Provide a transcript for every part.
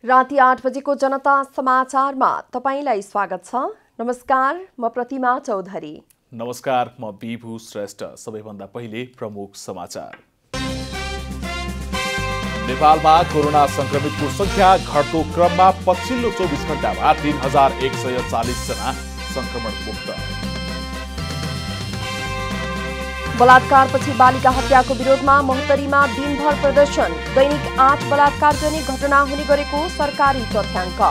राति 8 बजेको जनता समाचारमा तपाईलाई स्वागत छ। नमस्कार, म प्रतिमा चौधरी। नमस्कार, म विभु श्रेष्ठ। सबैभन्दा पहिले प्रमुख समाचार। नेपालमा कोरोना संक्रमितको संख्या घट्दो क्रममा पछिल्लो 24 घण्टामा 3140 जना संक्रमण मुक्त। बलात्कारपछि बालिका हत्याको विरोधमा महोत्तरीमा दिनभर प्रदर्शन। दैनिक 8 बलात्कार गर्ने घटना हुने गरेको सरकारी तथ्याङ्क।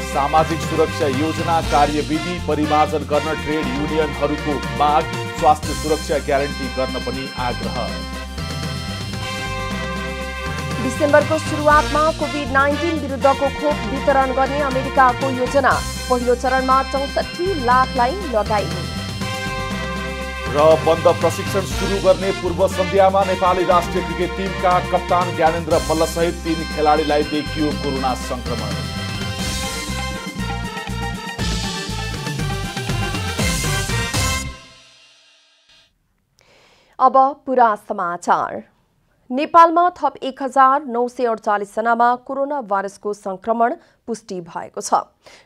सामाजिक सुरक्षा योजना कार्यविधि परिमार्जन गर्न ट्रेड युनियनहरूको माग। स्वास्थ्य सुरक्षा ग्यारेन्टी गर्न पनि आग्रह। डिसेम्बरको सुरुवातमा कोभिड-19 विरुद्धको खोप वितरण गर्ने अमेरिकाको योजना। पहिलो चरणमा 64 लाखलाई लगाइने। र बन्द प्रशिक्षण सुरु गर्ने पूर्व सन्ध्यामा नेपाली राष्ट्रिय क्रिकेट टिमका कप्तान ज्ञानेन्द्र मल्लसहित 3 खेलाडीलाई देखियो कोरोना संक्रमण। अब पूरा समाचार। नेपालमा थप 1948 जनामा कोरोना भाइरसको संक्रमण पुष्टि भएको छ।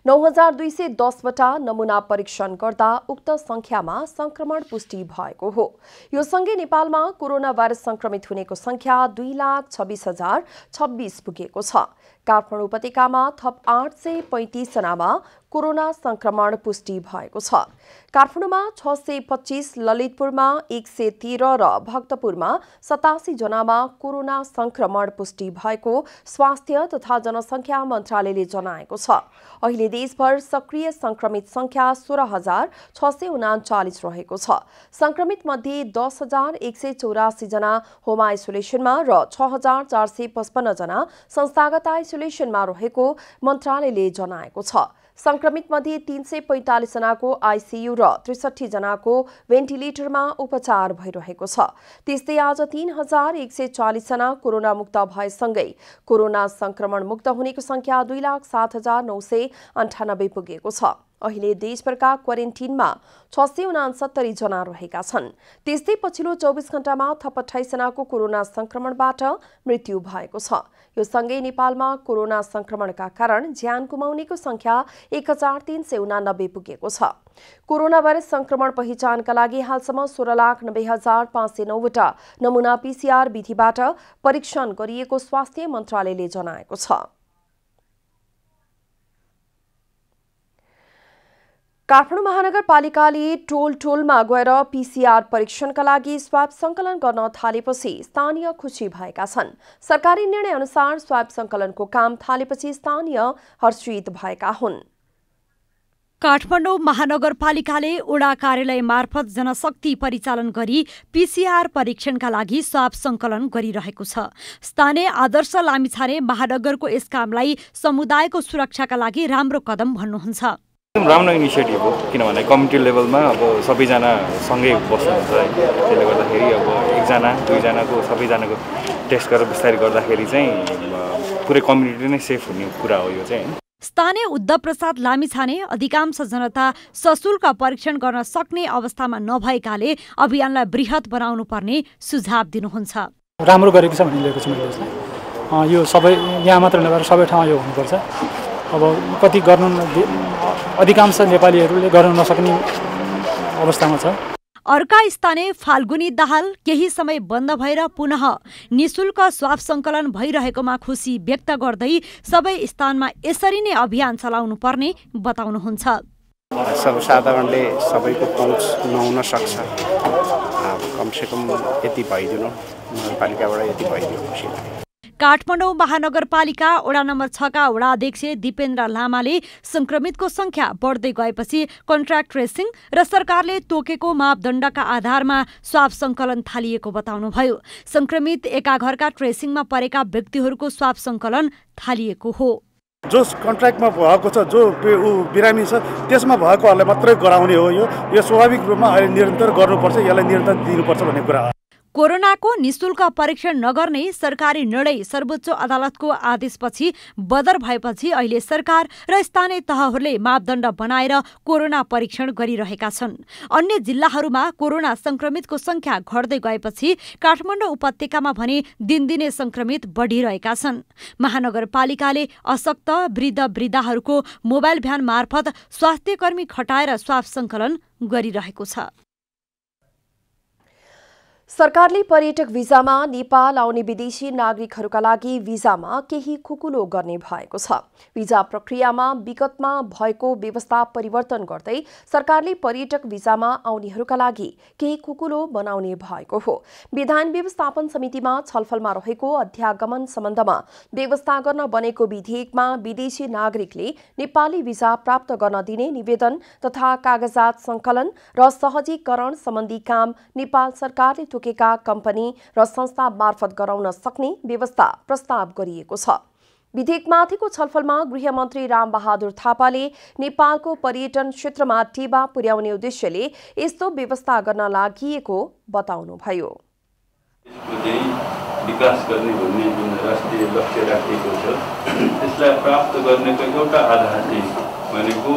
9210 वटा नमुना परीक्षण गर्दा उक्त संख्यामा संक्रमण पुष्टि भएको हो। यो सँगै नेपालमा कोरोना भाइरस संक्रमित हुनेको संख्या 2,26,026 पुगेको छ। काठमाडौँ उपत्यकामा थप 835 जनामा कोरोना संक्रमण पुष्टि भएको छ। काठमाडौँमा 625, ललितपुरमा 113 र भक्तपुरमा 87 जनामा कोरोना संक्रमण पुष्टि भएको स्वास्थ्य तथा जनसङ्ख्या मन्त्रालयले जनाएको छ। अहिले देशभर सक्रिय संक्रमित संख्या 16,639 रहेको छ। संक्रमित मध्ये 10,184 जना होम आइसोलेसनमा र 6,455 जना संस्थागत आइसोलेसनमा रहेको मन्त्रालयले जनाएको छ। संक्रमित मध्ये 345 जनाको आइसियु र 63 जनाको भेन्टिलेटरमा उपचार भइरहेको छ। त्यस्तै आज 3,140 जना कोरोना मुक्त भएसँगै कोरोना संक्रमण मुक्त हुनेको संख्या 2,07,998 पुगेको छ। अहिले देशभरका क्वारेन्टिनमा 669 जना रहेका छन्। त्यस्तै पछिल्लो 24 घण्टामा थप 28 जनाको कोरोना संक्रमणबाट मृत्यु भएको छ। यो सँगै नेपालमा कोरोना संक्रमणका कारण ज्यान गुमाउनेको संख्या 1389 पुगेको छ। कोरोना भाइरस संक्रमण पहिचानका लागि हालसम्म 16,90,509 वटा नमुना PCR विधिबाट परीक्षण गरिएको स्वास्थ्य मन्त्रालयले जनाएको छ। काठमाडौँ महानगरपालिकाले टोलमा गएर PCR परीक्षणका लागि स्वाब संकलन गर्न थालेपछि स्थानीय खुसी भएका छन्। सरकारी निर्णय अनुसार स्वाब संकलनको काम थालेपछि स्थानीय हर्षित भएका हुन्। काठमाडौँ महानगरपालिकाले वडा कार्यालय मार्फत जनशक्ति परिचालन गरी PCR परीक्षणका लागि स्वाब संकलन गरिरहेको छ। स्थानीय आदर्श लामिछाने महानगरको यस कामलाई समुदायको सुरक्षाका लागि राम्रो कदम भन्नुहुन्छ। राम्रो इनिसिएटिभ हो, किनभने कम्युनिटी लेभलमा अब सबैजना सँगै बस्नुहुन्छ है। त्यसले गर्दाखेरि अब एकजना दुईजनाको सबैजनाको टेस्ट गरेर विस्तारै गर्दाखेरि चाहिँ पुरै कम्युनिटी नै सेफ हुने कुरा हो यो चाहिँ। स्थानीय उद्धव प्रसाद लामिछाने अधिकांश जनता सशुल्क परीक्षण गर्न सक्ने अवस्थामा नभएकाले अभियानलाई बृहत बनाउनु पर्ने सुझाव दिनुहुन्छ। राम्रो गरेको छ भन्ने लिएको छु मैले यसलाई। यो सबै यहाँ मात्र नभएर सबै ठाउँमा यो हुनुपर्छ। अब कति गर्नु अधिकांश नेपालीहरूले गर्न नसक्ने अवस्थामा छ। अर्का स्थानीय फाल्गुनी दाहाल केही समय बन्द भएर पुनः निशुल्क स्वाब संकलन भइरहेकोमा खुसी व्यक्त गर्दै सबै स्थानमा यसरी नै अभियान चलाउनु पर्ने बताउनुहुन्छ। सर्वसाधारणले सबैको पहुँच नहुन सक्छ। कमसेकम यति भइदिनु, नगरपालिकाबाट यति भइदिनु खुसी लाग्यो। काठमाडौँ महानगरपालिका वडा नम्बर 6 का वडा अध्यक्ष दिपेन्द्र लामाले संक्रमितको संख्या बढ्दै गएपछि कन्ट्र्याक्ट ट्रेसिङ र सरकारले तोकेको मापदण्डका आधारमा स्वाब संकलन थालिएको बताउनुभयो। संक्रमित एका घरका ट्रेसिङमा परेका व्यक्तिहरूको स्वाब संकलन थालिएको हो। जो कन्ट्र्याक्टमा भएको छ, जो बिरामी छ, त्यसमा भएकोहरूलाई मात्रै गराउने हो। यो स्वाभाविक रूपमा अहिले निरन्तर गर्नुपर्छ, यसलाई निरन्तर दिनुपर्छ भन्ने कुरा हो। कोरोनाको निशुल्क परीक्षण नगर्ने सरकारी निर्णय सर्वोच्च अदालतको आदेशपछि बदर भएपछि अहिले सरकार र स्थानीय तहहरूले मापदण्ड बनाएर कोरोना परीक्षण गरिरहेका छन्। अन्य जिल्लाहरूमा कोरोना संक्रमितको संख्या घट्दै गएपछि काठमाडौँ उपत्यकामा भने दिनदिनै संक्रमित बढिरहेका छन्। महानगरपालिकाले अशक्त वृद्ध-वृद्धाहरूको मोबाइल भ्यान मार्फत स्वास्थ्यकर्मी खटाएर स्वाब सङ्कलन गरिरहेको छ। सरकारले पर्यटक भिजामा नेपाल आउने विदेशी नागरिकहरूका लागि भिजामा केही खुकुलो गर्ने भएको छ। भिजा प्रक्रियामा विगतमा भएको व्यवस्था परिवर्तन गर्दै सरकारले पर्यटक भिजामा आउनेहरूका लागि केही खुकुलो बनाउने भएको हो। विधान व्यवस्थापन समितिमा छलफलमा रहेको अध्यागमन सम्बन्धमा व्यवस्था गर्न बनेको विधेयकमा विदेशी नागरिकले नेपाली भिजा प्राप्त गर्न दिने निवेदन तथा कागजात संकलन र सहजीकरण सम्बन्धी काम नेपाल सरकारले तोकेका कम्पनी र संस्था मार्फत गराउन सक्ने व्यवस्था प्रस्ताव गरिएको छ। विधेयकमाथिको छलफलमा गृहमन्त्री रामबहादुर थापाले नेपालको पर्यटन क्षेत्रमा टेवा पुर्याउने उद्देश्यले यस्तो व्यवस्था गर्न लागिएको बताउनुभयो। विकास गर्ने भन्ने जुन राष्ट्रिय लक्ष्य राखिएको छ त्यसलाई प्राप्त गर्नेको एउटा आधार चाहिँ भनेको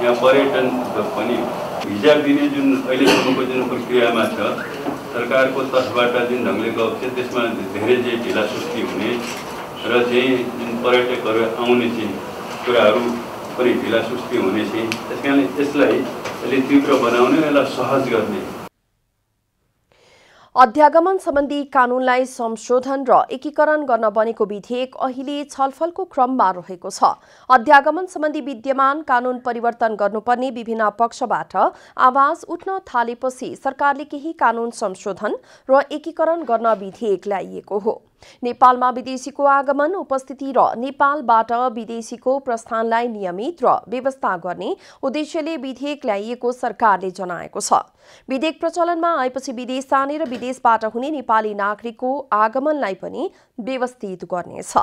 यहाँ पर्यटन पनि भिजा दिने जुन अहिलेसम्मको जुन प्रक्रियामा छ सरकारको तर्फबाट जुन ढङ्गले गएको छ त्यसमा धेरै चाहिँ ढिला सुस्ती हुने र चाहिँ जुन पर्यटकहरू आउने चाहिँ कुराहरू पनि ढिला सुस्ती हुने चाहिँ त्यस कारणले यसलाई अलि तीव्र बनाउने र यसलाई सहज गर्ने अध्यागमन सम्बन्धी कानूनलाई संशोधन र एकीकरण गर्न बनेको विधेयक अहिले छलफलको क्रममा रहेको छ। अध्यागमन सम्बन्धी विद्यमान कानून परिवर्तन गर्नुपर्ने विभिन्न पक्षबाट आवाज उठ्न थालेपछि सरकारले केही कानून संशोधन र एकीकरण गर्न विधेयक ल्याइएको हो। नेपालमा विदेशीको आगमन, उपस्थिति र नेपालबाट विदेशीको प्रस्थानलाई नियमित र व्यवस्था गर्ने उद्देश्यले विधेयक ल्याइएको सरकारले जनाएको छ। विधेयक प्रचलनमा आएपछि विदेश जाने र विदेशबाट हुने नेपाली नागरिकको आगमनलाई पनि व्यवस्थित गर्नेछ।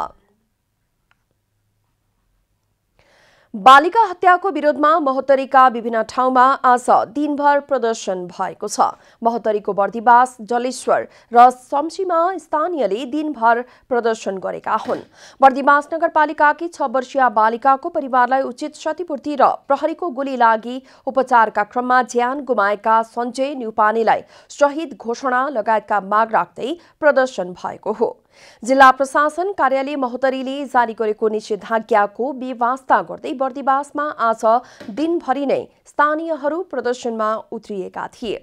बालिका हत्याको विरोधमा महोत्तरीका विभिन्न ठाउँमा आज दिनभर प्रदर्शन भएको छ। महोत्तरीको बर्दिवास, जलेश्वर र शम्सीमा स्थानीयले दिनभर प्रदर्शन गरेका हुन्। बर्दिवास नगरपालिकाकी 6 वर्षीय बालिकाको परिवारलाई उचित क्षतिपूर्ति र प्रहरीको गोली लागि उपचारका क्रममा ज्यान गुमाएका सञ्जय न्युपानेलाई शहीद घोषणा लगायतका माग राख्दै प्रदर्शन भएको हो। जिल्ला प्रशासन कार्यालय महोत्तरीले जारी गरेको निषेधाज्ञाको बेवास्ता गर्दै बर्दिवासमा आज दिनभरि नै स्थानीयहरू प्रदर्शनमा उत्रिएका थिए।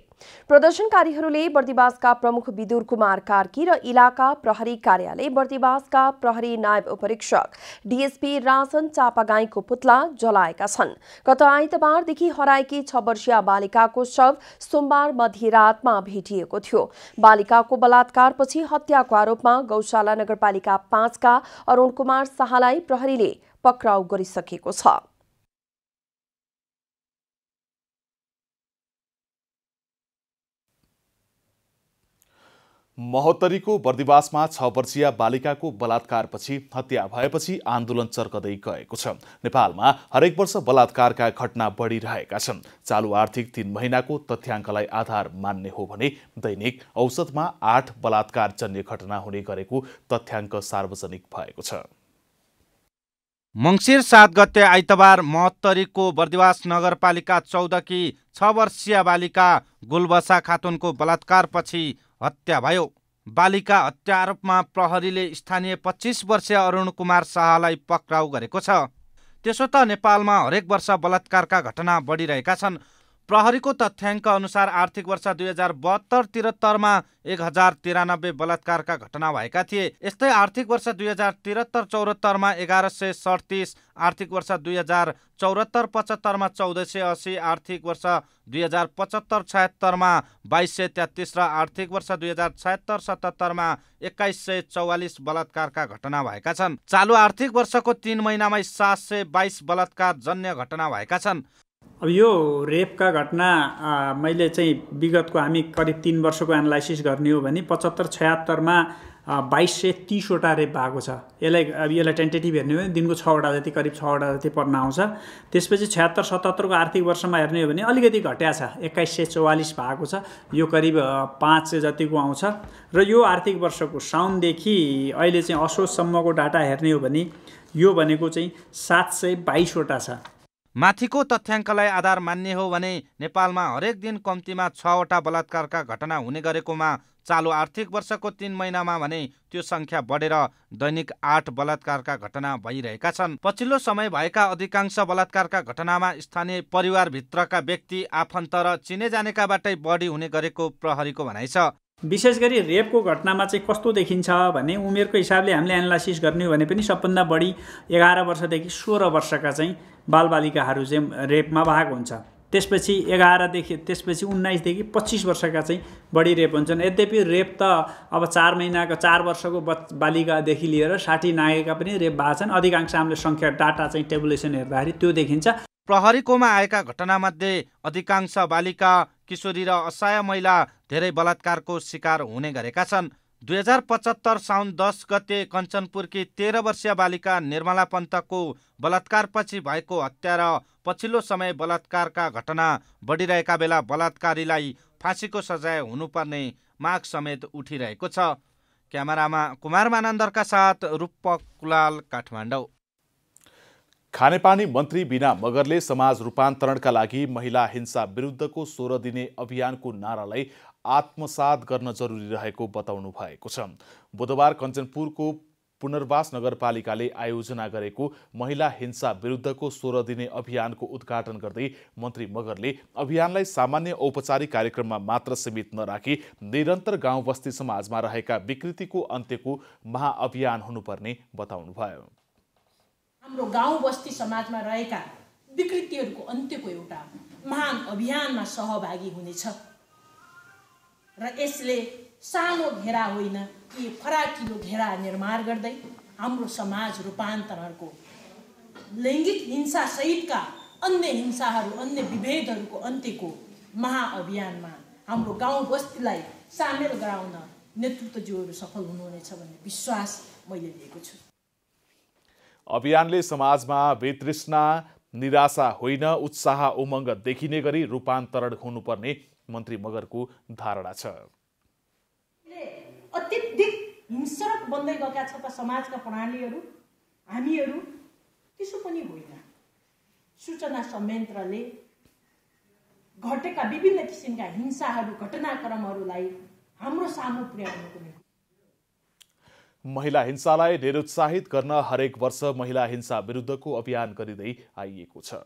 प्रदर्शनकारीहरूले बर्दिवासका प्रमुख विदुर कुमार कार्की र इलाका प्रहरी कार्यालय बर्दिवासका प्रहरी नायब उपरीक्षक डीएसपी राजन चापागाईको पुतला जलाएका छन्। गत आइतबारदेखि हराएकी 6 वर्षीय बालिकाको शव सोमबार मध्यरातमा भेटिएको थियो। बालिकाको बलात्कारपछि हत्याको आरोपमा गौशाला नगरपालिका 5 का अरुण कुमार शाहलाई प्रहरीले पक्राउ गरिसकेको छ। महोत्तरीको बर्दिवासमा 6 वर्षीय बालिकाको बलात्कारपछि हत्या भएपछि आन्दोलन चर्कदै गएको छ। नेपालमा हरेक वर्ष बलात्कारका घटना बढिरहेका छन्। चालु आर्थिक 3 महिनाको तथ्याङ्कलाई आधार मान्ने हो भने दैनिक औसतमा 8 बलात्कारजन्य घटना हुने गरेको तथ्याङ्क सार्वजनिक भएको छ। मङ्सिर 7 गते आइतबार महोत्तरीको बर्दिवास नगरपालिका 14 की 6 वर्षीय बालिका गुलबसा खातुनको बलात्कारपछि हत्या भयो। बालिका हत्या आरोपमा प्रहरीले स्थानीय 25 वर्षीय अरुण कुमार शाहलाई पक्राउ गरेको छ। त्यसो त नेपालमा हरेक वर्ष बलात्कारका घटना बढिरहेका छन्। प्रहरीको तथ्याङ्क अनुसार आर्थिक वर्ष 2072-73 मा 1093 बलात्कारका घटना भएका थिए। यस्तै आर्थिक वर्ष 2073-74 मा 1137, आर्थिक वर्ष 2074-75 मा 1480, आर्थिक वर्ष 2075-76 मा 2233 र आर्थिक वर्ष 2076-77 मा 2144 बलात्कारका घटना भएका छन्। चालु आर्थिक वर्षको 3 महिनामा 722 बलात्कार जन्य घटना भएका छन्। अब यो रेपका घटना मैले चाहिँ विगतको हामी करिब 3 वर्षको एनालाइसिस गर्ने हो भने 75-76 मा 2230वटा रेप भएको छ। यसलाई टेन्टेटिभ हेर्ने हो भने दिनको 6वटा जति, करिब 6वटा जति पर्न आउँछ। त्यसपछि 76-77को आर्थिक वर्षमा हेर्ने हो भने अलिकति घट्या छ, 2144 भएको छ। यो करिब 500 जतिको आउँछ। र यो आर्थिक वर्षको साउनदेखि अहिले चाहिँ असोजसम्मको डाटा हेर्ने हो भने यो भनेको चाहिँ 722वटा छ। माथिको तथ्याङ्कलाई आधार मान्ने हो भने नेपालमा हरेक दिन कम्तीमा 6वटा बलात्कारका घटना हुने गरेकोमा चालु आर्थिक वर्षको 3 महिनामा भने त्यो संख्या बढेर दैनिक 8 बलात्कारका घटना भइरहेका छन्। पछिल्लो समय भएका अधिकांश बलात्कारका घटनामा स्थानीय परिवारभित्रका व्यक्ति, आफन्त र चिने जानेकाबाटै बढी हुने गरेको प्रहरीको भनाइ छ। विशेष गरी रेपको घटनामा चाहिँ कस्तो देखिन्छ भने उमेरको हिसाबले हामीले एनालाइसिस गर्ने हो भने पनि सबभन्दा बढी 11 वर्षदेखि 16 वर्षका चाहिँ बालबालिकाहरू चाहिँ रेपमा भाग हुन्छ। त्यसपछि 19देखि 25 वर्षका चाहिँ बढी रेप हुन्छन्। यद्यपि रेप त अब 4 महिनाको 4 वर्षको बालिकादेखि लिएर 60 नागेका पनि रेप भएको छन्। अधिकांश हामीले सङ्ख्या डाटा चाहिँ टेबुलेसन हेर्दाखेरि त्यो देखिन्छ। प्रहरीकोमा आएका घटनामध्ये अधिकांश बालिका, किशोरी र असहाय महिला धेरै बलात्कारको शिकार हुने गरेका छन्। 2075 साउन 10 गते कञ्चनपुरकी 13 वर्षीय बालिका निर्मला पन्तको बलात्कारपछि भएको हत्या र पछिल्लो समय बलात्कारका घटना बढिरहेका बेला बलात्कारीलाई फाँसीको सजाय हुनुपर्ने माग समेत उठिरहेको छ। क्यामेरामा कुमार मानन्दरका साथ रूपक कुलाल, काठमाडौँ। खानेपानी मन्त्री बिना मगरले समाज रूपान्तरणका लागि महिला हिंसा विरुद्धको 16 दिने अभियानको नारालाई आत्मसात गर्न जरुरी रहेको बताउनु भएको छ। बुधबार कञ्चनपुरको पुनर्वास नगरपालिकाले आयोजना गरेको महिला हिंसा विरुद्धको 16 दिने अभियानको उद्घाटन गर्दै मन्त्री मगरले अभियानलाई सामान्य औपचारिक कार्यक्रममा मात्र सीमित नराखी निरन्तर गाउँ बस्ती समाजमा रहेका विकृतिको अन्त्यको महाअभियान हुनुपर्ने बताउनुभयो। हाम्रो गाउँ बस्ती समाजमा रहेका विकृतिहरूको अन्त्यको एउटा महान अभियानमा सहभागी हुनेछ र यसले सानो घेरा होइन कि फराकिलो घेरा निर्माण गर्दै हाम्रो समाज रूपान्तरणको लैङ्गिक हिंसा सहितका अन्य हिंसाहरू, अन्य विभेदहरूको अन्त्यको महाअभियानमा हाम्रो गाउँ बस्तीलाई सामेल गराउन नेतृत्वज्यूहरू सफल हुनुहुनेछ भन्ने विश्वास मैले लिएको छु। अभियानले समाजमा वितृष्णा, निराशा होइन उत्साह उमङ्ग देखिने गरी रूपान्तरण हुनुपर्ने मन्त्री मगरको धारणा छ। अत्यधिक हिंसक बन्दै गएका छ त समाजका प्रणालीहरू, हामीहरू त्यसो पनि होइन। सूचना संयन्त्रले घटेका विभिन्न किसिमका हिंसाहरू, घटनाक्रमहरूलाई हाम्रो सामु पुर्याउनुको निम्ति महिला हिंसालाई निरुत्साहित गर्न हरेक वर्ष महिला हिंसा विरुद्धको अभियान गरिँदै आइएको छ।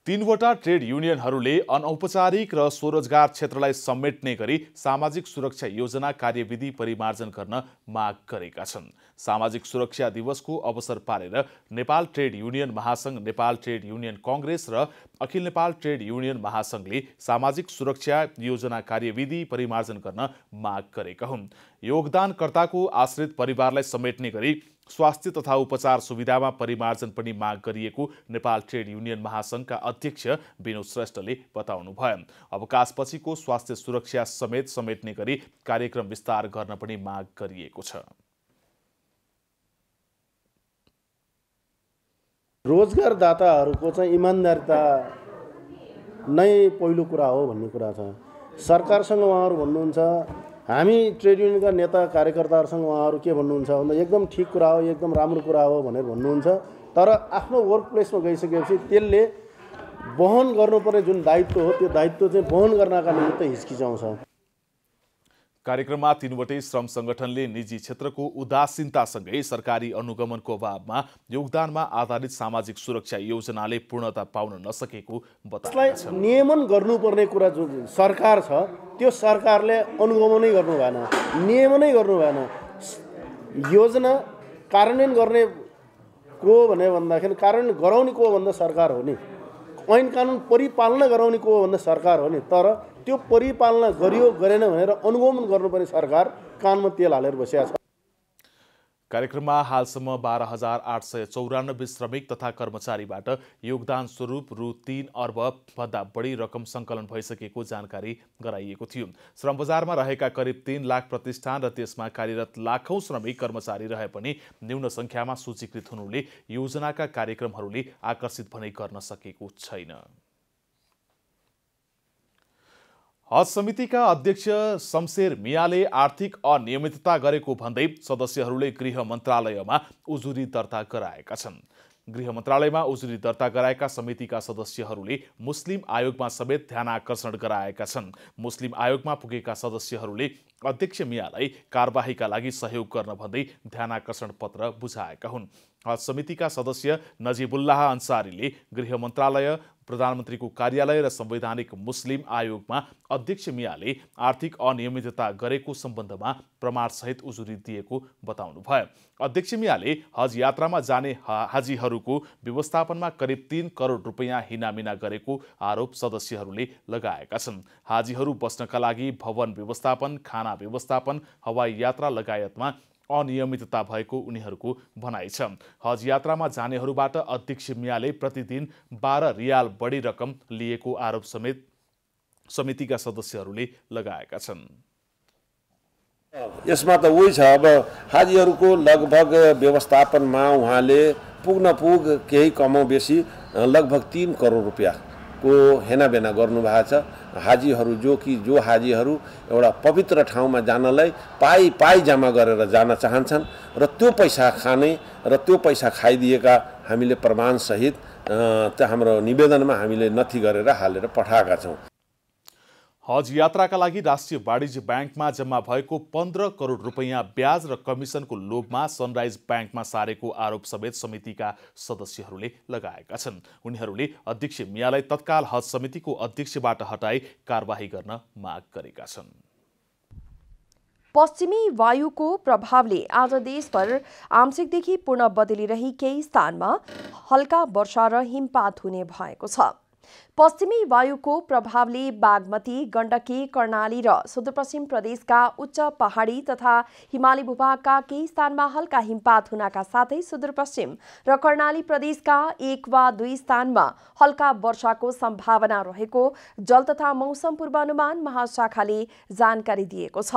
3वटा ट्रेड युनियनहरूले अनौपचारिक र स्वरोजगार क्षेत्रलाई समेट्ने गरी सामाजिक सुरक्षा योजना कार्यविधि परिमार्जन गर्न माग गरेका छन्। सामाजिक सुरक्षा दिवसको अवसर पारेर नेपाल ट्रेड युनियन महासंघ, नेपाल ट्रेड युनियन कांग्रेस र अखिल नेपाल ट्रेड युनियन महासंघले सामाजिक सुरक्षा योजना कार्यविधि परिमार्जन गर्न माग गरेका हुन्। योगदानकर्ताको आश्रित परिवारलाई समेट्ने गरी स्वास्थ्य तथा उपचार सुविधामा परिमार्जन पनि माग गरिएको नेपाल ट्रेड युनियन महासंघका अध्यक्ष विनोद श्रेष्ठले बताउनुभयो। अवकाशपछिको स्वास्थ्य सुरक्षा समेत समेट्ने गरी कार्यक्रम विस्तार गर्न पनि माग गरिएको छ। रोजगारदाताहरूको चाहिँ इमान्दारिता नै पहिलो कुरा हो भन्ने कुरा छ। सरकारसँग उहाँहरू भन्नुहुन्छ, हामी ट्रेड युनियनका नेता कार्यकर्ताहरूसँग उहाँहरू के भन्नुहुन्छ भन्दा एकदम ठिक कुरा हो, एकदम राम्रो कुरा हो भनेर भन्नुहुन्छ। तर आफ्नो वर्क प्लेसमा गइसकेपछि त्यसले वहन गर्नुपर्ने जुन दायित्व हो त्यो दायित्व चाहिँ वहन गर्नका निमित्त हिचकिचाउँछ। कार्यक्रममा 3वटै श्रम संगठनले निजी क्षेत्रको उदासीनतासँगै सरकारी अनुगमनको अभावमा योगदानमा आधारित सामाजिक सुरक्षा योजनाले पूर्णता पाउन नसकेको बताएका छन्। नियमन गर्नुपर्ने कुरा जो सरकार छ त्यो सरकारले अनुगमनै गर्नु भएन, नियमनै गर्नु भएन। योजना कार्यान्वयन गर्ने को भने भन्दाखेरि कार्यान्वयन गराउने को भन्दा सरकार हो नि, ऐन कानुन परिपालना गराउने को भन्दा सरकार हो नि। तर त्यो परिपालना गरियो गरेन भनेर अनुगमन गर्नुपर्ने सरकार कानमा तेल हालेर बसेको छ। कार्यक्रममा हालसम्म 12,894 श्रमिक तथा कर्मचारीबाट योगदान स्वरूप रु 3 अर्ब भन्दा बढी रकम सङ्कलन भइसकेको जानकारी गराइएको थियो। श्रम बजारमा रहेका करिब 3 लाख प्रतिष्ठान र त्यसमा कार्यरत लाखौं श्रमिक कर्मचारी रहे पनि न्यून संख्यामा सूचीकृत हुनुले योजनाका कार्यक्रमहरूले आकर्षित भने गर्न सकेको छैन। हज समितिका अध्यक्ष शमशेर मियाले आर्थिक अनियमितता गरेको भन्दै सदस्यहरूले गृह मन्त्रालयमा उजुरी दर्ता गराएका छन्। गृह मन्त्रालयमा उजुरी दर्ता गराएका समितिका सदस्यहरूले मुस्लिम आयोगमा समेत ध्यानआकर्षण गराएका छन्। मुस्लिम आयोगमा पुगेका सदस्यहरूले अध्यक्ष मियालाई कारबाहीका लागि सहयोग गर्न भन्दै ध्यानआकर्षण पत्र बुझाएका हुन्। हज समितिका सदस्य नजिबुल्लाह अन्सारीले गृह मन्त्रालय, प्रधानमन्त्रीको कार्यालय र संवैधानिक मुस्लिम आयोगमा अध्यक्ष मियाले आर्थिक अनियमितता गरेको सम्बन्धमा प्रमाणसहित उजुरी दिएको बताउनुभयो। अध्यक्ष मियाले हज यात्रामा जाने हाजीहरूको व्यवस्थापनमा करिब 3 करोड रुपैयाँ हिनामिना गरेको आरोप सदस्यहरूले लगाएका छन्। हाजीहरू बस्नका लागि भवन व्यवस्थापन, खाना व्यवस्थापन, हवाई यात्रा लगायतमा अनियमितता भएको उनीहरूको भनाइ छ। हज यात्रामा जानेहरूबाट अध्यक्ष मियाले प्रतिदिन 12 रियाल बढी रकम लिएको आरोप समेत समितिका सदस्यहरूले लगाएका छन्। यसमा त उही छ, अब हाजीहरूको लगभग व्यवस्थापनमा उहाँले पुग केही कमो बेसी लगभग 3 करोड रुपैयाँको हेनाबेना गर्नुभएको छ। हाजीहरू जो हाजीहरू एउटा पवित्र ठाउँमा जानलाई पाई जम्मा गरेर जान चाहन्छन् र त्यो पैसा खाने र त्यो पैसा खाइदिएका हामीले प्रमाणसहित हाम्रो निवेदनमा हामीले नथी गरेर हालेर पठाएका छौँ। हज यात्राका लागि राष्ट्रिय वाणिज्य ब्याङ्कमा जम्मा भएको 15 करोड रुपैयाँ ब्याज र कमिसनको लोभमा सनराइज ब्याङ्कमा सारेको आरोप समेत समितिका सदस्यहरूले लगाएका छन्। उनीहरूले अध्यक्ष मियालाई तत्काल हज समितिको अध्यक्षबाट हटाई कारबाही गर्न माग गरेका छन्। पश्चिमी वायुको प्रभावले आज देशभर आंशिकदेखि पूर्ण बदली रही केही स्थानमा हल्का वर्षा र हिमपात हुने भएको छ। पश्चिमी वायुको प्रभावले बागमती, गण्डकी, कर्णाली र सुदूरपश्चिम प्रदेशका उच्च पहाडी तथा हिमाली भूभागका केही स्थानमा हल्का हिमपात हुनका साथै सुदूरपश्चिम र कर्णाली प्रदेशका 1 वा 2 स्थानमा हल्का वर्षाको सम्भावना रहेको जल तथा मौसम पूर्वानुमान महाशाखाले जानकारी दिएको छ।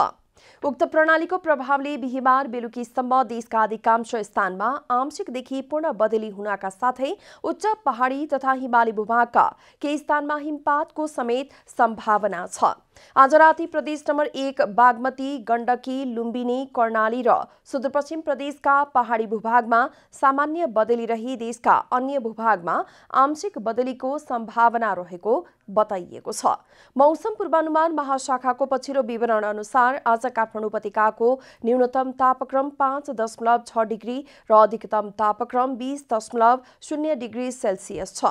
उक्त प्रणालीको प्रभावले बिहिबार बेलुकीसम्म देशका अधिकांश स्थानमा आंशिकदेखि पूर्ण बदली हुनका साथै उच्च पहाडी तथा हिमाली भूभागका केही स्थानमा हिमपातको समेत सम्भावना छ। आज राति प्रदेश नम्बर 1 बागमती, गण्डकी, लुम्बिनी, कर्णाली र सुदूरपश्चिम प्रदेशका पहाडी भूभागमा सामान्य बदली रही देशका अन्य भूभागमा आंशिक बदलीको सम्भावना रहेको बताइएको छ। मौसम पूर्वानुमान महाशाखाको पछिल्लो विवरण अनुसार आज काठमाडौँ उपत्यकाको न्यूनतम तापक्रम 5.6 डिग्री र अधिकतम तापक्रम 20.0 डिग्री सेल्सियस छ।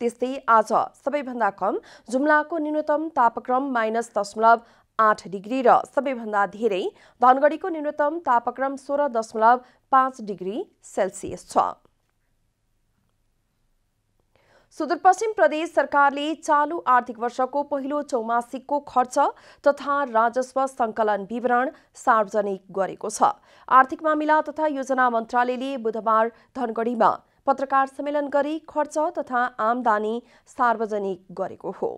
त्यस्तै आज सबैभन्दा कम जुम्लाको न्यूनतम तापक्रम -0.8 डिग्री र सबैभन्दा धेरै धनगढीको न्यूनतम तापक्रम 16.5 डिग्री सेल्सियस छ। सुदूरपश्चिम प्रदेश सरकारले चालू आर्थिक वर्षको पहिलो चौमासिकको खर्च तथा राजस्व सङ्कलन विवरण सार्वजनिक गरेको छ। आर्थिक मामिला तथा योजना मन्त्रालयले बुधबार धनगढीमा पत्रकार सम्मेलन गरी खर्च तथा आमदानी सार्वजनिक गरेको हो।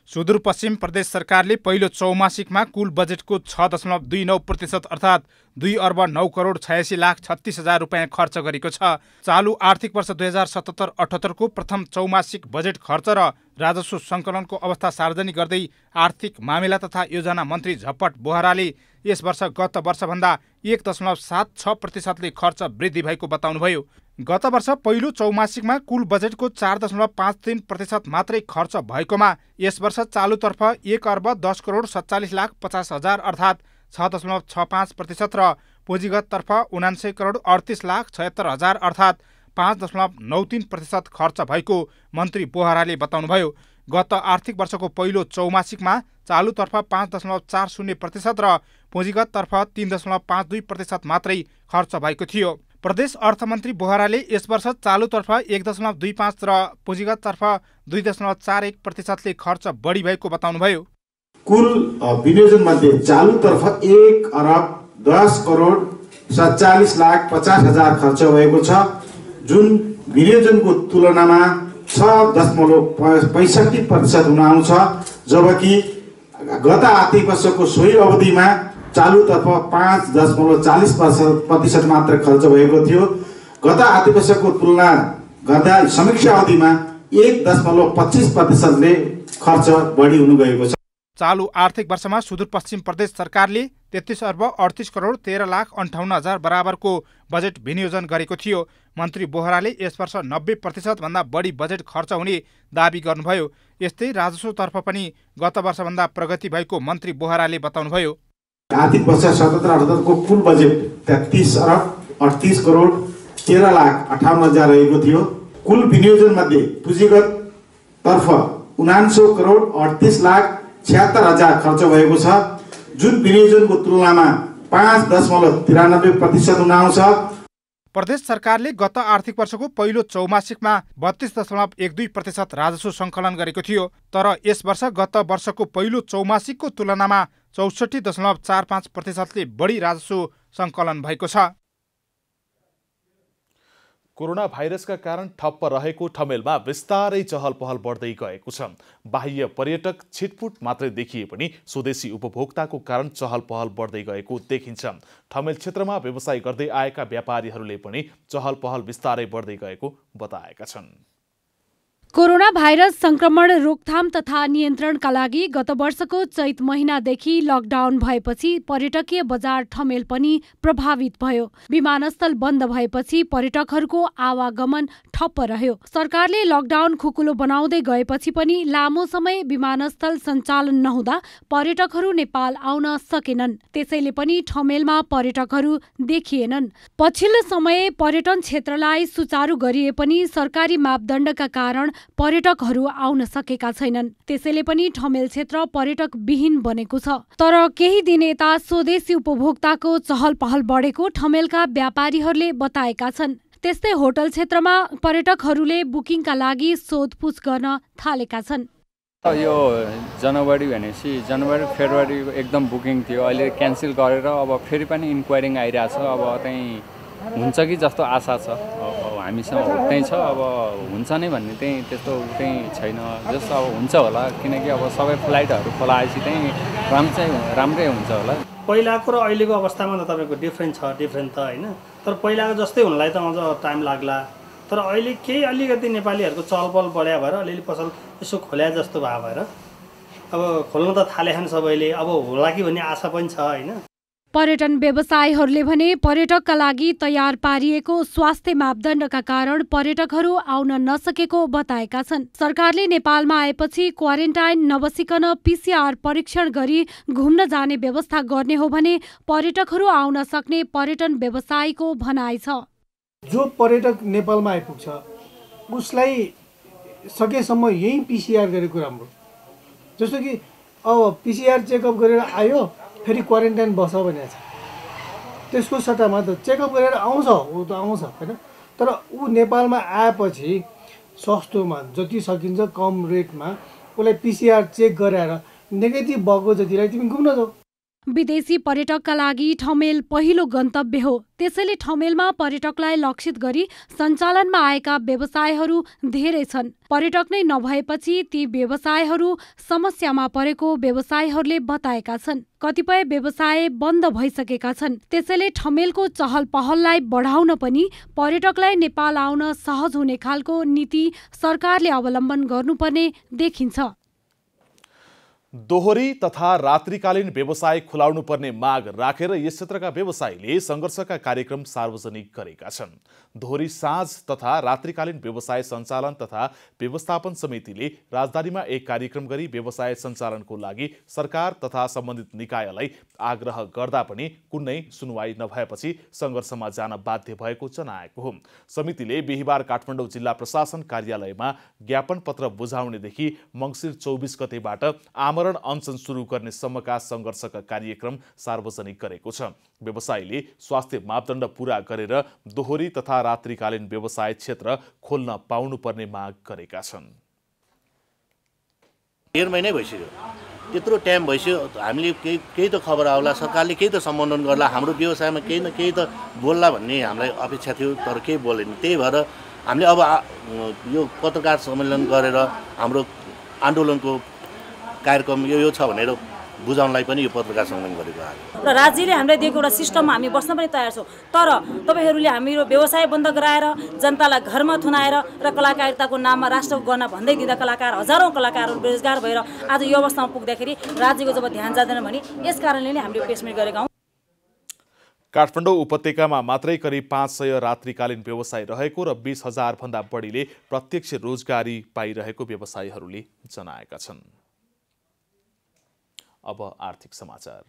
सुदूरपश्चिम प्रदेश सरकारले पहिलो चौमासिकमा कुल बजेटको 6.29% अर्थात् 2 अर्ब 9 करोड 86 लाख 36 हजार रुपैयाँ खर्च गरेको छ। चालू आर्थिक वर्ष 2077-78 को प्रथम चौमासिक बजेट खर्च र राजस्व सङ्कलनको अवस्था सार्वजनिक गर्दै आर्थिक मामिला तथा योजना मन्त्री झपट बोहराले यस वर्ष गत वर्षभन्दा 1.76% खर्च वृद्धि भएको बताउनुभयो। गत वर्ष पहिलो चौमासिकमा कुल बजेटको 4.53% मात्रै खर्च भएकोमा यस वर्ष चालुतर्फ 1 अर्ब 10 करोड 47 लाख 50 हजार अर्थात् 6.65% र पुँजीगततर्फ 79 करोड 38 लाख 76 हजार अर्थात् 5.93% खर्च भएको मन्त्री बोहराले बताउनुभयो। गत आर्थिक वर्षको पहिलो चौमासिकमा चालुतर्फ 5.40% र पुँजीगततर्फ 3.52% मात्रै खर्च भएको थियो। प्रदेश अर्थमन्त्री बोहराले यस वर्ष चालुतर्फ 1.25 र पुँजीगततर्फ 2.41% खर्च बढी भएको बताउनुभयो। कुल विनियोजन मध्ये चालुतर्फ 1 अर्ब 10 करोड 47,50,000 खर्च भएको छ, जुन विनियोजनको तुलनामा 6.65% हुन आउँछ, जबकि गत आर्थिक वर्षको सोही अवधिमा चालुतर्फ 5.40% मात्र खर्च भएको थियो। गत आर्थिक वर्षको तुलना गर्दा समीक्षा अवधिमा 1.25%ले खर्च बढी हुन गएको छ। चालु आर्थिक वर्षमा सुदूरपश्चिम प्रदेश सरकारले 33 अर्ब 38 करोड 13,58,000 बराबरको बजेट विनियोजन गरेको थियो। मन्त्री बोहराले यस वर्ष 90% भन्दा बढी बजेट खर्च हुने दाबी गर्नुभयो। यस्तै राजस्वतर्फ पनि गत वर्षभन्दा प्रगति भएको मन्त्री बोहराले बताउनुभयो। आर्थिक वर्ष 77-78 को कुल बजेट 33 अर्ब 38 करोड 13,58,000 रहेको थियो। कुल विनियोजन मध्ये पुँजीगत तर्फ 79 करोड 38,76,000 खर्च भएको छ, जुन विनियोजनको तुलनामा 5.93% हुन आउँछ। प्रदेश सरकारले गत आर्थिक वर्षको पहिलो चौमासिकमा 32.12% राजस्व सङ्कलन गरेको थियो, तर यस वर्ष गत वर्षको पहिलो चौमासिकको तुलनामा 64.45%ले बढी राजस्व सङ्कलन भएको छ। कोरोना भाइरसका कारण ठप्प रहेको ठमेलमा विस्तारै चहल पहल बढ्दै गएको छ। बाह्य पर्यटक छिटपुट मात्रै देखिए पनि स्वदेशी उपभोक्ताको कारण चहल पहल बढ्दै गएको देखिन्छ। ठमेल क्षेत्रमा व्यवसाय गर्दै आएका व्यापारीहरूले पनि चहल पहल विस्तारै बढ्दै गएको बताएका छन्। कोरोना भाइरस संक्रमण रोकथाम तथा नियन्त्रणका लागि गत वर्षको चैत महिनादेखि लकडाउन भएपछि पर्यटकीय बजार ठमेल पनि प्रभावित भयो। विमानस्थल बन्द भएपछि पर्यटकहरूको आवागमन ठप्प रह्यो। सरकारले लकडाउन खुकुलो बनाउँदै गएपछि पनि लामो समय विमानस्थल सञ्चालन नहुँदा पर्यटकहरू नेपाल आउन सकेनन्। त्यसैले पनि ठमेलमा पर्यटकहरू देखिएनन्। पछिल्लो समय पर्यटन क्षेत्रलाई सुचारू गरिए पनि सरकारी मापदण्डका कारण पर्यटकहरू आउन सकेका छैनन्। त्यसैले पनि ठमेल क्षेत्र पर्यटक विहीन बनेको छ। तर केही दिन यता स्वदेशी उपभोक्ताको चहल पहल बढेको ठमेलका व्यापारीहरूले बताएका छन्। त्यस्तै होटल क्षेत्रमा पर्यटकहरूले बुकिङका लागि सोधपुछ गर्न थालेका छन्। यो जनवरी भनेपछि जनवरी फेब्रुअरी एकदम बुकिङ थियो, अहिले क्यान्सल गरेर अब फेरि पनि इन्क्वायरिङ आइरहेछ। अब चाहिँ हुन्छ कि जस्तो आशा छ, हामीसँग त्यही छ। अब हुन्छ नै भन्ने चाहिँ त्यस्तो चाहिँ छैन, जस्तो अब हुन्छ होला, किनकि अब सबै फ्लाइटहरू खोलाएपछि चाहिँ राम्रै हुन्छ होला। पहिलाको र अहिलेको अवस्थामा त तपाईँको डिफ्रेन्ट त होइन, तर पहिलाको जस्तै हुनलाई त अझ टाइम लाग्ला। तर अहिले केही अलिकति नेपालीहरूको चहलपहल बढ्या भएर अलिअलि पसल यसो खोल्या जस्तो भएर अब खोल्न त थालेछन् सबैले, अब होला कि भन्ने आशा पनि छ होइन। पर्यटन व्यवसायीहरूले भने पर्यटकका लागि तयार पारिएको स्वास्थ्य मापदण्डका कारण पर्यटकहरू आउन नसकेको बताएका छन्। सरकारले नेपालमा आएपछि क्वारेन्टाइन नबसिकन PCR परीक्षण गरी घुम्न जाने व्यवस्था गर्ने हो भने पर्यटकहरू आउन सक्ने पर्यटन व्यवसायीको भनाइ छ। जो पर्यटक नेपालमा आइपुग्छ उसलाई सकेसम्म यही PCR गरेको राम्रो। जस्तो कि अब PCR चेकअप गरेर आयो फेरि क्वारेन्टाइन बस भनेको छ, त्यसको सट्टामा त चेकअप गरेर आउँछ, ऊ त आउँछ होइन। तर ऊ नेपालमा आएपछि सस्तोमा जति सकिन्छ कम रेटमा उसलाई PCR चेक गराएर नेगेटिभ भएको जतिलाई तिमी घुम्न जाऊ। विदेशी पर्यटकका लागि ठमेल पहिलो गन्तव्य हो। त्यसैले ठमेलमा पर्यटकलाई लक्षित गरी सञ्चालनमा आएका व्यवसायहरू धेरै छन्। पर्यटक नै नभएपछि ती व्यवसायहरू समस्यामा परेको व्यवसायीहरूले बताएका छन्। कतिपय व्यवसाय बन्द भइसकेका छन्। त्यसैले ठमेलको चहल पहललाई बढाउन पनि पर्यटकलाई नेपाल आउन सहज हुने खालको नीति सरकारले अवलम्बन गर्नुपर्ने देखिन्छ। दोहोरी तथा रात्रिकालीन व्यवसाय खुलाउनु पर्ने माग राखेर यस क्षेत्रका व्यवसायीले सङ्घर्षका कार्यक्रम सार्वजनिक गरेका छन्। दोहोरी साँझ तथा रात्रिकालीन व्यवसाय सञ्चालन तथा व्यवस्थापन समितिले राजधानीमा एक कार्यक्रम गरी व्यवसाय सञ्चालनको लागि सरकार तथा सम्बन्धित निकायलाई आग्रह गर्दा पनि कुनै सुनवाई नभएपछि सङ्घर्षमा जान बाध्य भएको जनाएको हो। समितिले बिहिबार काठमाडौँ जिल्ला प्रशासन कार्यालयमा ज्ञापन पत्र बुझाउनेदेखि मङ्सिर 24 गतेबाट आमरण अनसन सुरु गर्ने सम्मका सङ्घर्षका कार्यक्रम सार्वजनिक गरेको छ। व्यवसायीले स्वास्थ्य मापदण्ड पूरा गरेर दोहोरी तथा रात्रिकालीन व्यवसाय क्षेत्र खोल्न पाउनुपर्ने माग गरेका छन्। डेढ महिनै भइसक्यो, त्यत्रो टाइम भइसक्यो हामीले केही त खबर आउला सरकारले केही त सम्बोधन गर्ला हाम्रो व्यवसायमा केही न केही त बोल्ला भन्ने हामीलाई अपेक्षा थियो तर केही बोलेन त्यही भएर हामीले अब यो पत्रकार सम्मेलन गरेर हाम्रो आन्दोलनको कार्यक्रम यो छ भनेर बुझाउनलाई पनि यो पत्रकार सम्मेलन गरेको हो र राज्यले हामीलाई दिएको एउटा सिस्टममा हामी बस्न पनि तयार छौँ तर तपाईहरूले हाम्रो व्यवसाय बन्द गराएर जनतालाई घरमा थुनाएर र कलाकारिताको नाममा राष्ट्रको गहना भन्दै दिँदा कलाकार हजारौँ कलाकारहरू बेरोजगार भएर आज यो अवस्थामा पुग्दाखेरि राज्यको जब ध्यान जाँदैन भने यस कारणले नै हामीले प्रेसमिट गरेका हौँ। काठमाडौँ उपत्यकामा मात्रै करिब 500 रात्रिकालीन व्यवसाय रहेको र 20,000 भन्दा बढीले प्रत्यक्ष रोजगारी पाइरहेको व्यवसायीहरूले जनाएका छन्। अब आर्थिक समाचार।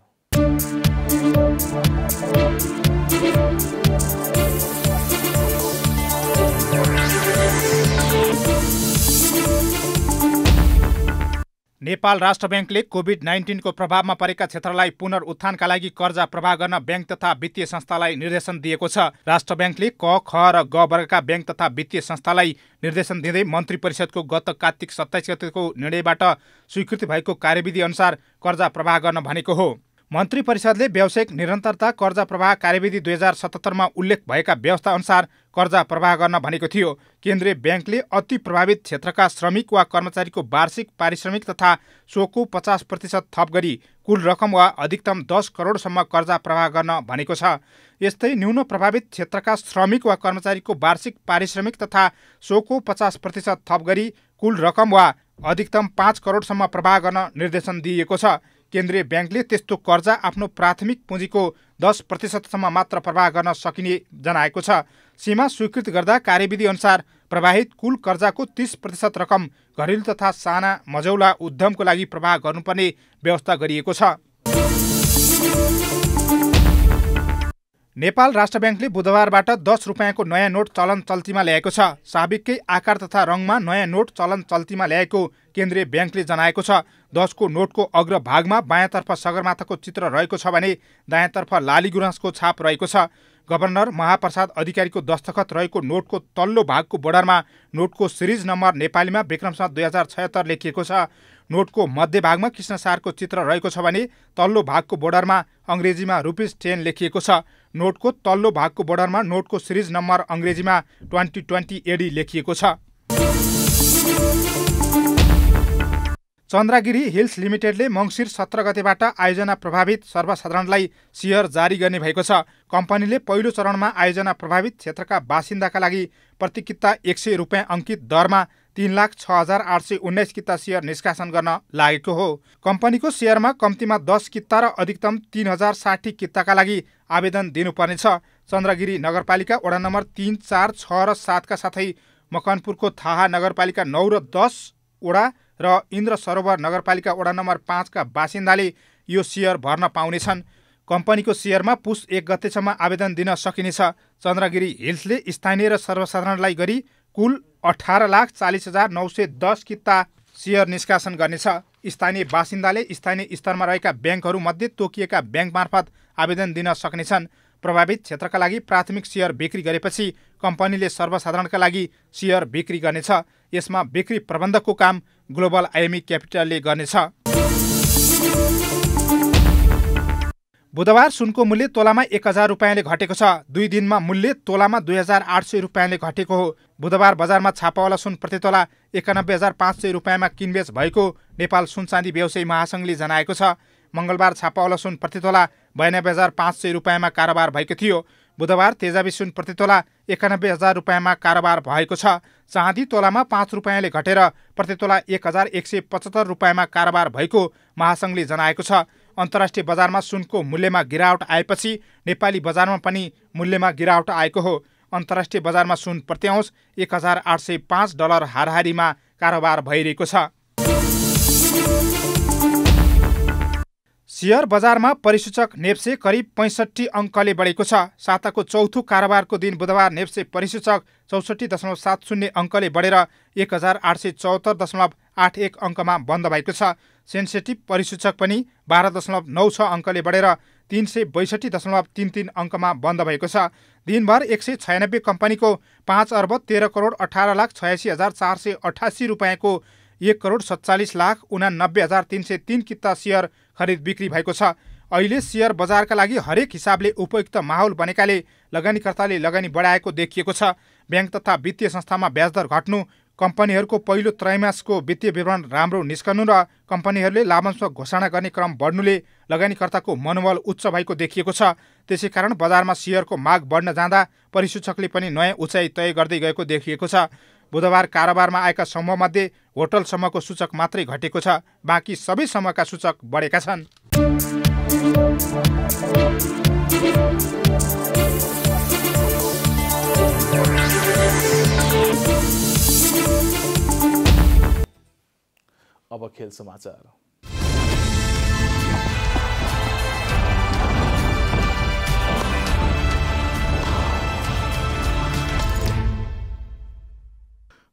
नेपाल राष्ट्र ब्याङ्कले कोभिड-19 को प्रभावमा परेका क्षेत्रलाई पुनरुत्थानका लागि कर्जा प्रवाह गर्न ब्याङ्क तथा वित्तीय संस्थालाई निर्देशन दिएको छ। राष्ट्र ब्याङ्कले क, ख र ग वर्गका ब्याङ्क तथा वित्तीय संस्थालाई निर्देशन दिँदै मन्त्री परिषदको गत कार्तिक 27 गतेको निर्णयबाट स्वीकृति भएको कार्यविधि अनुसार कर्जा प्रवाह गर्न भनेको हो। मन्त्री परिषदले व्यावसायिक निरन्तरता कर्जा प्रवाह कार्यविधि 2077 मा उल्लेख भएका व्यवस्था अनुसार कर्जा प्रवाह गर्न भनेको थियो। केन्द्रीय ब्याङ्कले अति प्रभावित क्षेत्रका श्रमिक वा कर्मचारीको वार्षिक पारिश्रमिक तथा सोको 50% थप गरी कुल रकम वा अधिकतम 10 करोडसम्म कर्जा प्रवाह गर्न भनेको छ। यस्तै न्यून प्रभावित क्षेत्रका श्रमिक वा कर्मचारीको वार्षिक पारिश्रमिक तथा सोको 50% थप गरी कुल रकम वा अधिकतम 5 करोडसम्म प्रवाह गर्न निर्देशन दिइएको छ। केन्द्रीय ब्याङ्कले त्यस्तो कर्जा आफ्नो प्राथमिक पुँजीको 10% मात्र प्रवाह गर्न सकिने जनाएको छ। सीमा स्वीकृत गर्दा कार्यविधि अनुसार प्रवाहित कुल कर्जाको 30% रकम घरेलु तथा साना मझौला उद्यमको लागि प्रवाह गर्नुपर्ने व्यवस्था गरिएको छ। नेपाल राष्ट्र ब्याङ्कले बुधबारबाट 10 रुपियाँको नयाँ नोट चलन चल्तीमा ल्याएको छ। साबिककै आकार तथा रङमा नयाँ नोट चलन चल्तीमा ल्याएको केन्द्रीय ब्याङ्कले जनाएको छ। 10 को नोटको अग्रभागमा बायाँतर्फ सगरमाथाको चित्र रहेको छ भने दायाँतर्फ लाली गुराँसको छाप रहेको छ। गभर्नर महाप्रसाद अधिकारीको दस्तखत रहेको नोटको तल्लो भागको बोर्डरमा नोटको सिरिज नम्बर नेपालीमा विक्रमसंवत 2076 लेखिएको छ। नोटको मध्यभागमा कृष्णसारको चित्र रहेको छ भने तल्लो भागको बोर्डरमा अङ्ग्रेजीमा ₹10 लेखिएको छ। नोटको तल्लो भागको बोर्डरमा नोटको सिरिज नम्बर अङ्ग्रेजीमा 2020 AD लेखिएको छ। चन्द्रगिरी हिल्स लिमिटेडले मङ्सिर 17 गतेबाट आयोजना प्रभावित सर्वसाधारणलाई सेयर जारी गर्ने भएको छ। कम्पनीले पहिलो चरणमा आयोजना प्रभावित क्षेत्रका बासिन्दाका लागि प्रति किता 100 रुपियाँ अङ्कित दरमा 3,06,819 किता सेयर निष्कासन गर्न लागेको हो। कम्पनीको सेयरमा कम्तीमा 10 किता र अधिकतम 3,060 किताका लागि आवेदन दिनुपर्नेछ। चन्द्रगिरी नगरपालिका वडा नम्बर 3, 4, 6 र 7 का साथै मकनपुरको थाहा नगरपालिका 9 र 10 वडा र इन्द्र सरोवर नगरपालिका वडा नम्बर 5 का बासिन्दाले यो सेयर भर्न पाउनेछन्। कम्पनीको सेयरमा पुस 1 गतेसम्म आवेदन दिन सकिनेछ। चन्द्रगिरी हिल्सले स्थानीय र सर्वसाधारणलाई गरी कुल 18,40,910 किता सेयर निष्कासन गर्नेछ। स्थानीय बासिन्दाले स्थानीय स्तरमा रहेका ब्याङ्कहरूमध्ये तोकिएका ब्याङ्क मार्फत आवेदन दिन सक्नेछन्। प्रभावित क्षेत्रका लागि प्राथमिक सेयर बिक्री गरेपछि कम्पनीले सर्वसाधारणका लागि सेयर बिक्री गर्नेछ। यसमा बिक्री प्रबन्धकको काम ग्लोबल आइएमई क्यापिटलले गर्नेछ। बुधबार सुनको मूल्य तोलामा 1,000 रुपियाँले घटेको छ। 2 दिनमा मूल्य तोलामा 2,800 रुपियाँले घटेको हो। बुधबार बजारमा छापावाला सुन प्रति तोला 91,500 रुपियाँमा किनबेच भएको नेपाल सुनचाँदी व्यवसायी महासङ्घले जनाएको छ। मङ्गलबार छापावाला सुन प्रति तोला 92,500 रुपियाँमा कारोबार भएको थियो। बुधबार तेजाबी सुन प्रति तोला 91,000 रुपियाँमा कारोबार भएको छ। चाँदी तोलामा 5 रुपियाँले घटेर प्रति तोला 1,175 रुपियाँमा कारोबार भएको महासङ्घले जनाएको छ। अन्तर्राष्ट्रिय बजारमा सुनको मूल्यमा गिरावट आएपछि नेपाली बजारमा पनि मूल्यमा गिरावट आएको हो। अन्तर्राष्ट्रिय बजारमा सुन प्रति औँस $1,805 हाराहारीमा कारोबार भइरहेको छ। सेयर बजारमा परिसूचक नेप्से करिब 65 अङ्कले बढेको छ। साताको चौथो कारोबारको दिन बुधबार नेप्से परिसूचक 64.70 अङ्कले बढेर 1,874.81 अङ्कमा बन्द भएको छ। सेन्सेटिभ परिसूचक पनि 12.96 अङ्कले बढेर 362.33 अङ्कमा बन्द भएको छ। दिनभर 196 कम्पनीको 5 अर्ब 13 करोड 18 लाख 86,488 रुपियाँको 1,47,89,303 किता सेयर खरिद बिक्री भएको छ। अहिले सेयर बजारका लागि हरेक हिसाबले उपयुक्त माहौल बनेकाले लगानीकर्ताले लगानी बढाएको देखिएको छ। ब्याङ्क तथा वित्तीय संस्थामा ब्याजदर घट्नु, कम्पनीहरूको पहिलो त्रैमासको वित्तीय विवरण राम्रो निस्कनु र कम्पनीहरूले लाभांश घोषणा गर्ने क्रम बढ्नुले लगानीकर्ताको मनोबल उच्च भएको देखिएको छ। त्यसैकारण बजारमा सेयरको माग बढ्न जाँदा परिसूचकले पनि नयाँ उचाइ तय गर्दै गएको देखिएको छ। बुधबार कारोबारमा आएका समूहमध्ये होटलसम्मको सूचक मात्रै घटेको छ, बाँकी सबै समूहका सूचक बढेका छन्। अब खेल समाचार।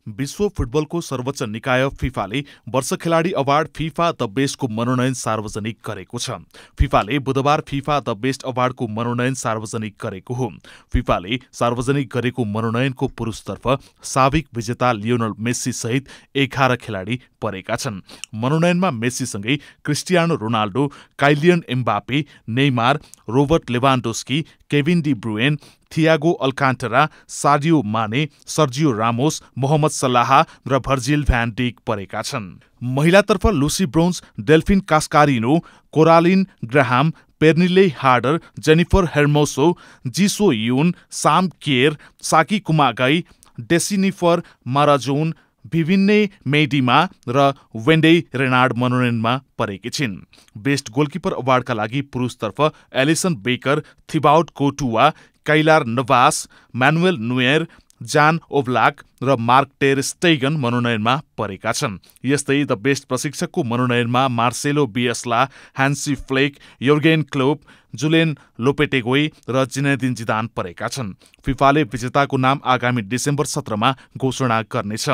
विश्व फुटबलको सर्वोच्च निकाय फिफाले वर्ष खेलाडी अवार्ड फिफा द बेस्टको मनोनयन सार्वजनिक गरेको छ। फिफाले बुधबार फिफा द बेस्ट अवार्डको मनोनयन सार्वजनिक गरेको हो। फिफाले सार्वजनिक गरेको मनोनयनको पुरुषतर्फ साबिक विजेता लियोनल मेस्सी सहित 11 खेलाडी परेका छन्। मनोनयनमा मेस्सीसँगै Cristiano Ronaldo, Kylian Mbappe, Neymar, Robert Lewandowski, Kevin De Bruyne, Thiago Alcantara, Sadio Mane, Sergio Ramos, Mohammad सलाह र भर्जिल भ्यान डिक परेका छन्। महिलातर्फ Lucy Bronze, Delphine Cascarino, Caroline Graham, Pernille Harder, Jennifer Hermoso, Ji So Yun, Sam Kerr, साकी कुमागाई, डेसिनिफर माराजोन, विभिन्ने मेडिमा र वेन्डे रेनार्ड मनोनयनमा परेकी छिन्। Best goalkeeper अवार्डका लागि पुरुषतर्फ Alisson Becker, Thibaut Courtois, Keylor Navas, Manuel Neuer, Jan Oblak र मार्क टेर स्टेगन मनोनयनमा परेका छन्। यस्तै द बेस्ट प्रशिक्षकको मनोनयनमा मार्सेलो बियस्ला, Hansi Flick, Jurgen Klopp, Julen Lopetegui र जिनेदिन जिदान परेका छन्। फिफाले विजेताको नाम आगामी डिसेम्बर 17मा घोषणा गर्नेछ।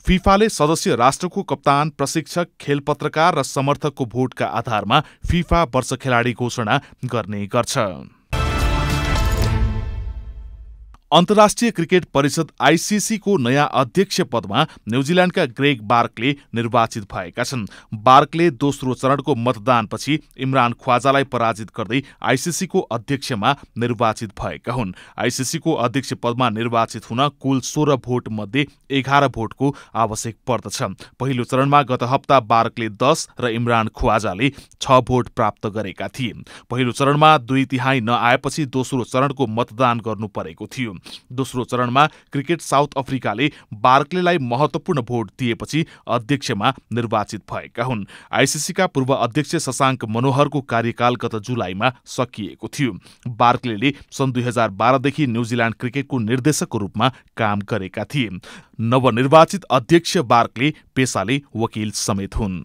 फिफाले सदस्य राष्ट्रको कप्तान, प्रशिक्षक, खेल पत्रकार र समर्थकको भोटका आधारमा फिफा वर्ष खेलाडी घोषणा गर्ने गर्छ। अन्तर्राष्ट्रिय क्रिकेट परिषद आईसीसी को नयाँ अध्यक्ष पदमा न्यूजील्यान्डका ग्रेग बार्कले निर्वाचित भएका छन्। बार्कले दोस्रो चरणको मतदानपछि इमरान ख्वाजालाई पराजित गर्दै आईसीसी को अध्यक्षमा निर्वाचित भएका हुन्। आईसीसी को अध्यक्ष पदमा निर्वाचित हुन कुल 16 भोट मध्ये 11 भोटको आवश्यक पर्दछ। पहिलो चरणमा गत हप्ता बार्कले 10 र इमरान ख्वाजाले 6 भोट प्राप्त गरेका थिए। पहिलो चरणमा 2/3 नआएपछि दोस्रो चरणको मतदान गर्नु परेको थियो। दोस्रो चरणमा क्रिकेट साउथ अफ्रिकाले बार्कलेलाई महत्वपूर्ण भोट दिएपछि अध्यक्षमा निर्वाचित भएका हुन्। आईसीसीका पूर्व अध्यक्ष शशाङ्क मनोहरको कार्यकाल गत जुलाईमा सकिएको थियो। बार्कलेले सन् 2012 देखि न्यूजील्यान्ड क्रिकेटको निर्देशकको रूपमा काम गरेका थिए। नवनिर्वाचित अध्यक्ष बार्कले पेसाले वकिल समेत हुन्।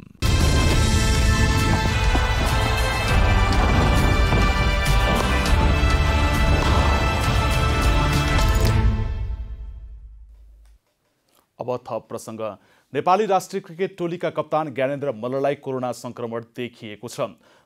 अब थप प्रसंग। नेपाली राष्ट्रिय क्रिकेट टोलीका कप्तान ज्ञानेन्द्र मल्ललाई कोरोना संक्रमण देखिएको छ।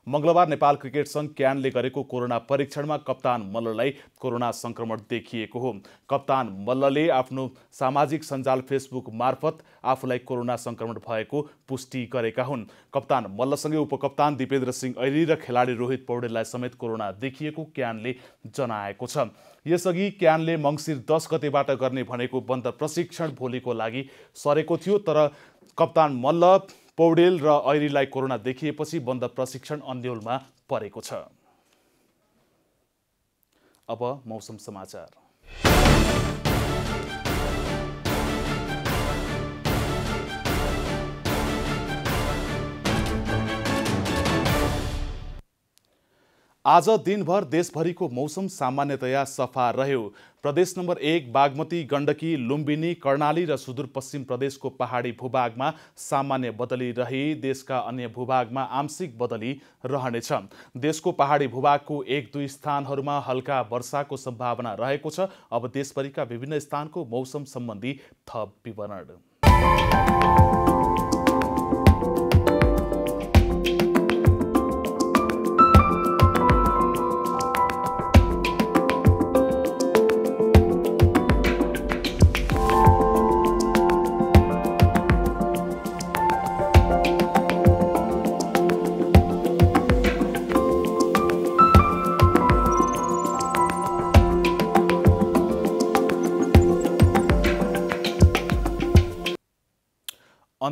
मंगलबार नेपाल क्रिकेट संघ क्यानले गरेको कोरोना परीक्षणमा कप्तान मल्ललाई कोरोना संक्रमण देखिएको हो। कप्तान मल्लले आफ्नो सामाजिक सञ्जाल फेसबुक मार्फत आफूलाई कोरोना संक्रमण भएको पुष्टि गरेका हुन्। कप्तान मल्लसँगै उपकप्तान दिपेन्द्र सिंह ऐरी र खेलाडी रोहित पौडेललाई समेत कोरोना देखिएको क्यानले जनाएको छ। यसअघि क्यानले मंसिर 10 गतेबाट गर्ने भनेको बन्द प्रशिक्षण भोलिको लागि सरेको थियो, तर कप्तान मल्ल, पौडेल र ऐरीलाई कोरोना देखिएपछि बन्द प्रशिक्षण अन्यलमा परेको छ। अब मौसम समाचार। आज दिनभर देशभरिको मौसम सामान्यतया सफा रह्यो। प्रदेश नम्बर 1 बागमती, गण्डकी, लुम्बिनी, कर्णाली र सुदूरपश्चिम प्रदेशको पहाडी भूभागमा सामान्य बदली रही देशका अन्य भूभागमा आंशिक बदली रहनेछ। देशको पहाडी भूभागको 1-2 स्थानहरूमा हल्का वर्षाको सम्भावना रहेको छ। अब देशभरिका विभिन्न स्थानको मौसम सम्बन्धी थप विवरण।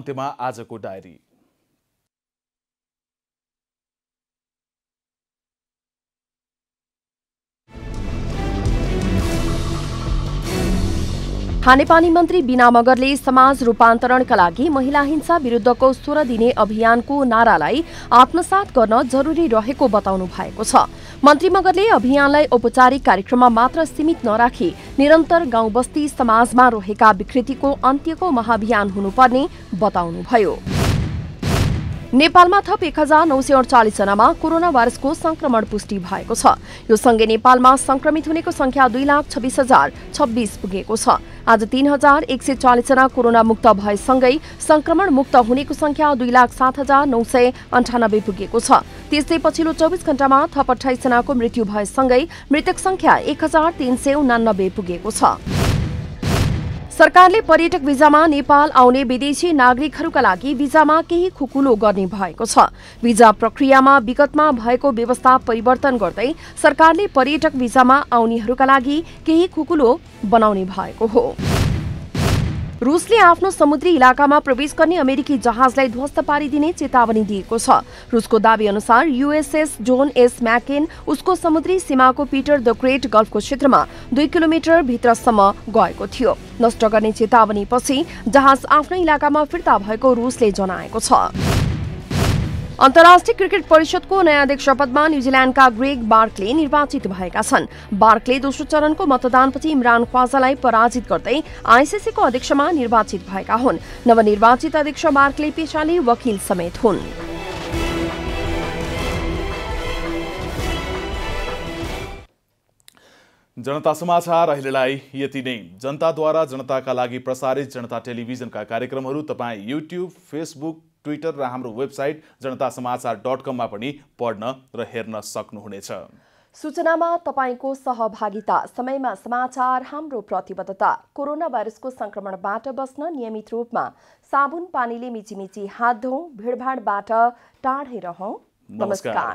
अन्त्यमा आजको डायरी। खानेपानी मन्त्री बीना मगरले समाज रूपान्तरणका लागि महिला हिंसा विरुद्धको 16 दिने अभियानको नारालाई आत्मसात गर्न जरुरी रहेको बताउनु भएको छ। मन्त्री मगरले अभियानलाई औपचारिक कार्यक्रममा मात्र सीमित नराखी निरन्तर गाउँ बस्ती समाजमा रहेका विकृतिको अन्त्यको महाअभियान हुनुपर्ने बताउनुभयो। नेपालमा थप 1948 जनामा कोरोना भाइरसको संक्रमण पुष्टि भएको छ। यो सँगै नेपालमा संक्रमित हुनेको संख्या 2,26,026 पुगेको छ। आज 3,140 जना कोरोना मुक्त भएसँगै संक्रमण मुक्त हुनेको संख्या 2,07,998 पुगेको छ। त्यसै पछिल्लो 24 घण्टामा थप 28 जनाको मृत्यु भएसँगै मृतक संख्या 1,389 पुगेको छ। सरकारले पर्यटक भिजामा नेपाल आउने विदेशी नागरिकहरूका लागि भिजामा केही खुकुलो गर्ने भएको छ। भिजा प्रक्रियामा विगतमा भएको व्यवस्था परिवर्तन गर्दै सरकारले पर्यटक भिजामा आउनेहरूका लागि केही खुकुलो बनाउने भएको हो। रुसले आफ्नो समुद्री इलाकामा प्रवेश गर्ने अमेरिकी जहाजलाई ध्वस्त पारिदिने चेतावनी दिएको छ। रुसको दावी अनुसार यूएसएस जोन एस मैकेन उसको समुद्री सीमाको पीटर द ग्रेट गल्फको क्षेत्रमा 2 किलोमिटर भित्रसम्म गएको थियो। नष्ट गर्ने चेतावनीपछि जहाज आफ्नो इलाकामा फिर्ता भएको रुसले जनाएको छ। अन्तर्राष्ट्रिय क्रिकेट परिषदको नयाँ अध्यक्ष पदमा न्युजिल्यान्डका ग्रेग बार्कले निर्वाचित भएका छन्। बार्कले दोस्रो चरणको मतदानपछि इमरान ख्वाजालाई पराजित गर्दै आईसीसीको अध्यक्षमा निर्वाचित भएका हुन्। नवनिर्वाचित अध्यक्ष बार्कले पेशाले वकिल समेत हुन्। जनता समाचार अहिलेलाई यति नै। जनताद्वारा जनताका लागि प्रसारित जनता टेलिभिजनका कार्यक्रमहरू तपाईँ युट्युब, फेसबुक, ट्विटर र हाम्रो वेबसाइट जनतासमाचार.com मा पनि पढ्न र हेर्न सक्नुहुनेछ। सूचनामा तपाईको सहभागिता, समयमा समाचार हाम्रो प्रतिबद्धता। कोरोना भाइरसको संक्रमणबाट बस्न नियमित रूपमा साबुन पानीले मिचीमिची हात धौँ, भिडभाडबाट टाढै रहौं। नमस्कार।